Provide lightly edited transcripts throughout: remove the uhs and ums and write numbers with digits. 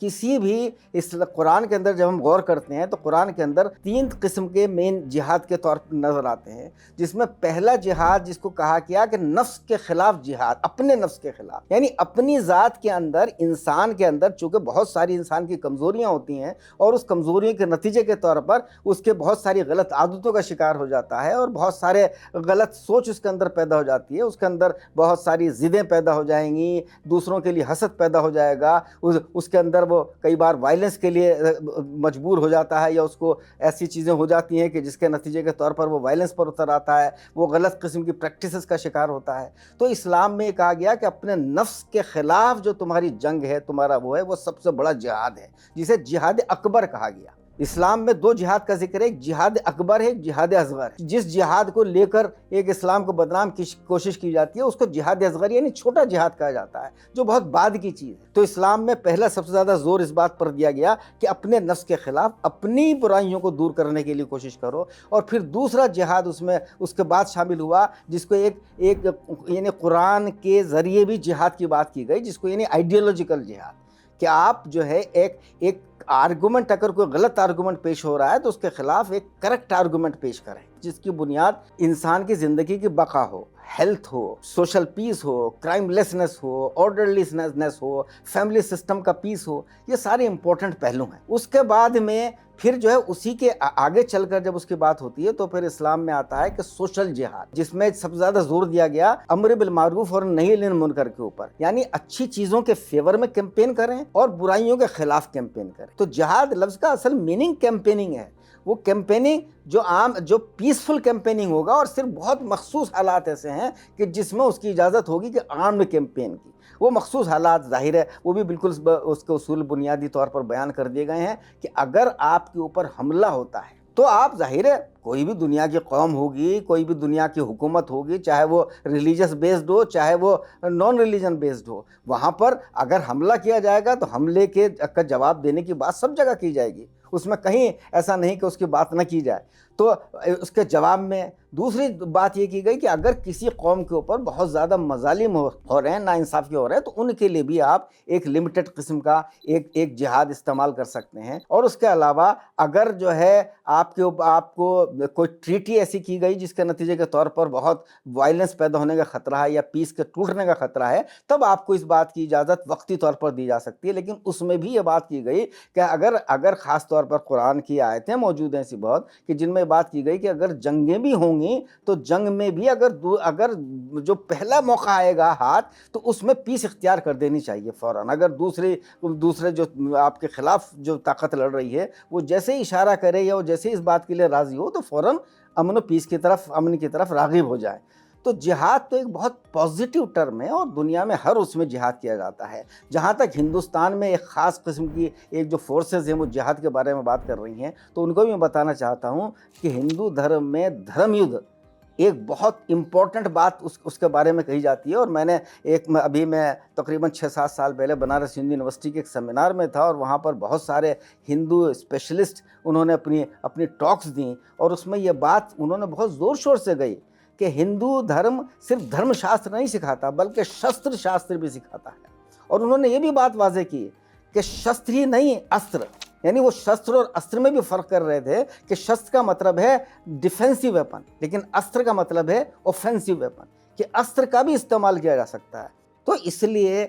کسی بھی اس قرآن کے اندر جب ہم غور کرتے ہیں تو قرآن کے اندر 3 قسم کے مین جہاد کے طور پر نظر آتے ہیں، جس میں پہلا جہاد جس کو کہا گیا کہ نفس کے خلاف جہاد، اپنے نفس کے خلاف، یعنی اپنی ذات کے اندر، انسان کے اندر چونکہ بہت ساری انسان کی کمزوریاں ہوتی ہیں اور اس کمزوریوں کے نتیجے کے طور پر اس کے بہت ساری غلط عادتوں کا شکار ہو جاتا ہے اور بہت سارے غلط سوچ اس کے اندر پیدا ہو جاتی ہے، اس کے اندر بہت ساری ضدیں پیدا ہو جائیں گی، دوسروں کے لیے حسد پیدا ہو جائے گا، اس کے اندر وہ کئی بار وائلنس کے لیے مجبور ہو جاتا ہے، یا اس کو ایسی چیزیں ہو جاتی ہیں کہ جس کے نتیجے کے طور پر وہ وائلنس پر اتر آتا ہے، وہ غلط قسم کی پریکٹسز کا شکار ہوتا ہے۔ تو اسلام میں یہ کہا گیا کہ اپنے نفس کے خلاف جو تمہاری جنگ ہے، تمہارا وہ ہے، وہ سب سے بڑا جہاد ہے، جسے جہاد اکبر کہا گیا۔ اسلام میں 2 جہاد کا ذکر ہے، ایک جہاد اکبر ہے، ایک جہاد اصغر ہے۔ جس جہاد کو لے کر ایک اسلام کو بدنام کی کوشش کی جاتی ہے اس کو جہاد اصغر یعنی چھوٹا جہاد کہا جاتا ہے، جو بہت بعد کی چیز ہے۔ تو اسلام میں پہلا سب سے زیادہ زور اس بات پر دیا گیا کہ اپنے نفس کے خلاف اپنی برائیوں کو دور کرنے کے لیے کوشش کرو، اور پھر دوسرا جہاد اس میں اس کے بعد شامل ہوا، جس کو ایک یعنی قرآن کے ذریعے بھی جہاد کی بات کی گئی، جس کو یعنی آئیڈیالوجیکل جہاد، کہ آپ جو ہے ایک آرگومنٹ، اگر کوئی غلط آرگومنٹ پیش ہو رہا ہے تو اس کے خلاف ایک کریکٹ آرگومنٹ پیش کریں، جس کی بنیاد انسان کی زندگی کی بقا ہو، ہیلتھ ہو، سوشل پیس ہو، کرائم لیسنس ہو، آرڈرلیسنس ہو، فیملی سسٹم کا پیس ہو۔ یہ سارے امپورٹنٹ پہلو ہیں۔ اس کے بعد میں پھر جو ہے اسی کے آگے چل کر جب اس کی بات ہوتی ہے تو پھر اسلام میں آتا ہے کہ سوشل جہاد، جس میں سب سے زیادہ زور دیا گیا امر بالمعروف اور نہی عن المنکر کے اوپر، یعنی اچھی چیزوں کے فیور میں کیمپین کریں اور برائیوں کے خلاف کیمپین کریں۔ تو جہاد لفظ کا اصل میننگ کیمپیننگ ہے، وہ کیمپیننگ جو پیسفل کیمپیننگ ہوگا، اور صرف بہت مخصوص حالات ایسے ہیں کہ جس میں اس کی اجازت ہوگی کہ آرمڈ کیمپین کی، وہ مخصوص حالات ظاہر ہے وہ بھی بالکل اس کے اصول بنیادی طور پر بیان کر دیے گئے ہیں کہ اگر آپ کے اوپر حملہ ہوتا ہے تو آپ ظاہر ہے کوئی بھی دنیا کی قوم ہوگی، کوئی بھی دنیا کی حکومت ہوگی، چاہے وہ ریلیجس بیسڈ ہو چاہے وہ نان ریلیجن بیسڈ ہو، وہاں پر اگر حملہ کیا جائے گا تو حملے کا جواب دینے کی بات سب جگہ کی جائے گی، اس میں کہیں ایسا نہیں کہ اس کی بات نہ کی جائے۔ تو اس کے جواب میں دوسری بات یہ کی گئی کہ اگر کسی قوم کے اوپر بہت زیادہ مظالم ہو رہے ہیں، ناانصافی ہو رہے ہیں، تو ان کے لیے بھی آپ ایک لمیٹڈ قسم کا ایک جہاد استعمال کر سکتے ہیں۔ اور اس کے علاوہ اگر جو ہے آپ کو کوئی ٹریٹی ایسی کی گئی جس کے نتیجے کے طور پر بہت وائلنس پیدا ہونے کا خطرہ ہے یا پیس کے ٹوٹنے کا خطرہ ہے، تب آپ کو اس بات کی اجازت وقتی طور پر دی جا سکتی ہے۔ لیکن اس میں بھی یہ بات کی گئی کہ اگر خاص طور پر قرآن کی آیتیں موجود ہیں ایسی بہت کہ جن میں بات کی گئی کہ اگر جنگیں بھی ہوں گی تو جنگ میں بھی اگر جو پہلا موقع آئے گا ہاتھ تو اس میں پیس اختیار کر دینی چاہیے فوراً۔ اگر دوسرے جو آپ کے خلاف جو طاقت لڑ رہی ہے وہ جیسے ہی اشارہ کرے یا وہ جیسے اس بات کے لیے راضی ہو تو فوراً امن کی طرف راغب ہو جائے۔ تو جہاد تو ایک بہت پازیٹیو ٹرم ہے اور دنیا میں ہر اس میں جہاد کیا جاتا ہے۔ جہاں تک ہندوستان میں ایک خاص قسم کی ایک جو فورسز ہیں وہ جہاد کے بارے میں بات کر رہی ہیں، تو ان کو بھی میں بتانا چاہتا ہوں کہ ہندو دھرم میں دھرم یدھ ایک بہت امپورٹنٹ بات اس کے بارے میں کہی جاتی ہے۔ اور میں تقریباً 6-7 سال پہلے بنارس ہندو یونیورسٹی کے ایک سیمینار میں تھا، اور وہاں پر بہت سارے ہندو اسپیشلسٹ انہوں نے اپنی ٹاکس دیں، اور اس میں یہ بات انہوں نے بہت زور شور سے گئی کہ ہندو دھرم صرف دھرم شاستر نہیں سکھاتا بلکہ شستر شاستر بھی سکھاتا ہے۔ اور انہوں نے یہ بھی بات واضح کی کہ شستر ہی نہیں استر، یعنی وہ شستر اور استر میں بھی فرق کر رہے تھے کہ شستر کا مطلب ہے ڈیفینسو ویپن، لیکن استر کا مطلب ہے اوفینسو ویپن، کہ استر کا بھی استعمال کیا جا سکتا ہے۔ تو اس لیے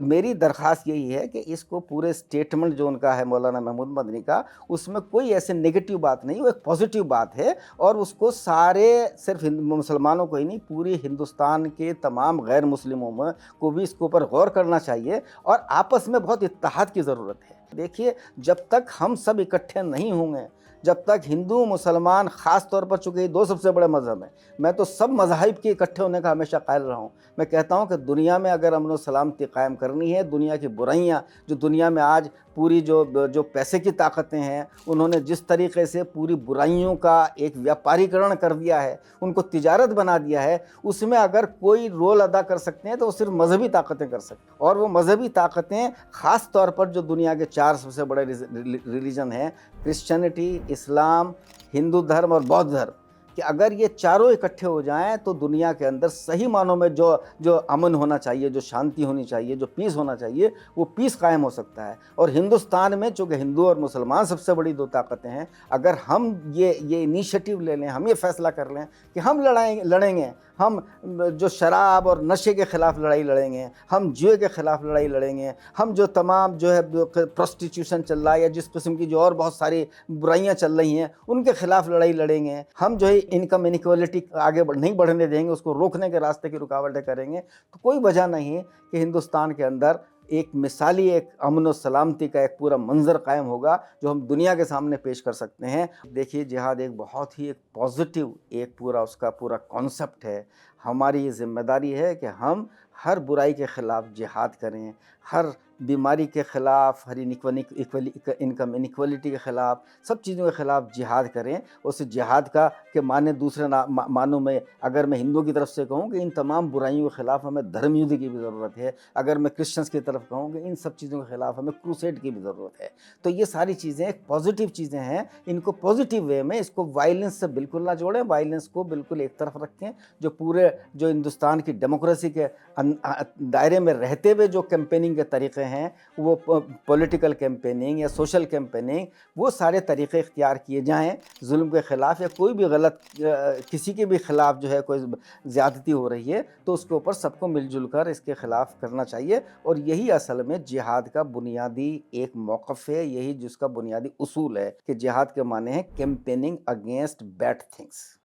میری درخواست یہی ہے کہ اس کو پورے سٹیٹمنٹ جو ان کا ہے مولانا محمود مدنی کا، اس میں کوئی ایسے نیگیٹو بات نہیں، وہ ایک پازیٹیو بات ہے، اور اس کو سارے صرف مسلمانوں کو ہی نہیں پوری ہندوستان کے تمام غیر مسلموں میں کو بھی اس کے اوپر غور کرنا چاہیے، اور آپس میں بہت اتحاد کی ضرورت ہے۔ دیکھیے جب تک ہم سب اکٹھے نہیں ہوں گے، جب تک ہندو مسلمان، خاص طور پر چونکہ یہ 2 سب سے بڑے مذہب ہیں، میں تو سب مذاہب کے اکٹھے ہونے کا ہمیشہ قائل رہا ہوں۔ میں کہتا ہوں کہ دنیا میں اگر امن و سلامتی قائم کرنی ہے، دنیا کی برائیاں جو دنیا میں آج پوری جو پیسے کی طاقتیں ہیں، انہوں نے جس طریقے سے پوری برائیوں کا ایک ویاپاریکرن کر دیا ہے، ان کو تجارت بنا دیا ہے، اس میں اگر کوئی رول ادا کر سکتے ہیں تو وہ صرف مذہبی طاقتیں کر سکتے ہیں۔ اور وہ مذہبی طاقتیں خاص طور پر جو دنیا کے 4 سب سے بڑے ریلیجن ہیں، کرسچینٹی، اسلام، ہندو دھرم اور بودھ دھرم، کہ اگر یہ چاروں اکٹھے ہو جائیں تو دنیا کے اندر صحیح معنوں میں جو امن ہونا چاہیے، جو شانتی ہونی چاہیے، جو پیس ہونا چاہیے، وہ پیس قائم ہو سکتا ہے۔ اور ہندوستان میں چونکہ ہندو اور مسلمان سب سے بڑی دو طاقتیں ہیں، اگر ہم یہ انیشیٹو لے لیں، ہم یہ فیصلہ کر لیں کہ ہم لڑیں گے، ہم جو شراب اور نشے کے خلاف لڑائی لڑیں گے، ہم جوئے کے خلاف لڑائی لڑیں گے، ہم جو تمام جو ہے پروسٹیٹیوشن چل رہا ہے یا جس قسم کی جو اور بہت ساری برائیاں چل رہی ہیں ان کے خلاف لڑائی لڑیں گے، ہم جو ہے انکم انیکوالٹی آگے نہیں بڑھنے دیں گے، اس کو روکنے کے راستے کی رکاوٹیں کریں گے، تو کوئی وجہ نہیں کہ ہندوستان کے اندر ایک مثالی ایک امن و سلامتی کا ایک پورا منظر قائم ہوگا جو ہم دنیا کے سامنے پیش کر سکتے ہیں۔ دیکھیے جہاد ایک بہت ہی ایک پازیٹیو ایک پورا اس کا پورا کانسیپٹ ہے۔ ہماری یہ ذمہ داری ہے کہ ہم ہر برائی کے خلاف جہاد کریں، ہر بیماری کے خلاف، ہر انکم انیکوالٹی کے خلاف، سب چیزوں کے خلاف جہاد کریں۔ اس جہاد کے معنی دوسرے معنوں میں اگر میں ہندوؤں کی طرف سے کہوں کہ ان تمام برائیوں کے خلاف ہمیں دھرم یدھ کی بھی ضرورت ہے، اگر میں کرسچنس کی طرف کہوں کہ ان سب چیزوں کے خلاف ہمیں کروسیڈ کی بھی ضرورت ہے۔ تو یہ ساری چیزیں ایک پازیٹیو چیزیں ہیں، ان کو پازیٹیو وے میں، اس کو وائلنس سے بالکل نہ جوڑیں، وائلنس کو بالکل ایک طرف رکھیں۔ جو ہندوستان کی ڈیموکریسی کے دائرے میں رہتے ہوئے جو کیمپیننگ کے طریقے ہیں، وہ پولیٹیکل کیمپیننگ یا سوشل کیمپیننگ، وہ سارے طریقے اختیار کیے جائیں ظلم کے خلاف یا کوئی بھی غلط کسی کے بھی خلاف جو ہے کوئی زیادتی ہو رہی ہے تو اس کے اوپر سب کو مل جل کر اس کے خلاف کرنا چاہیے۔ اور یہی اصل میں جہاد کا بنیادی ایک موقف ہے، یہی جس کا بنیادی اصول ہے کہ جہاد کے معنی ہے کیمپیننگ اگینسٹ بیڈ تھنگس۔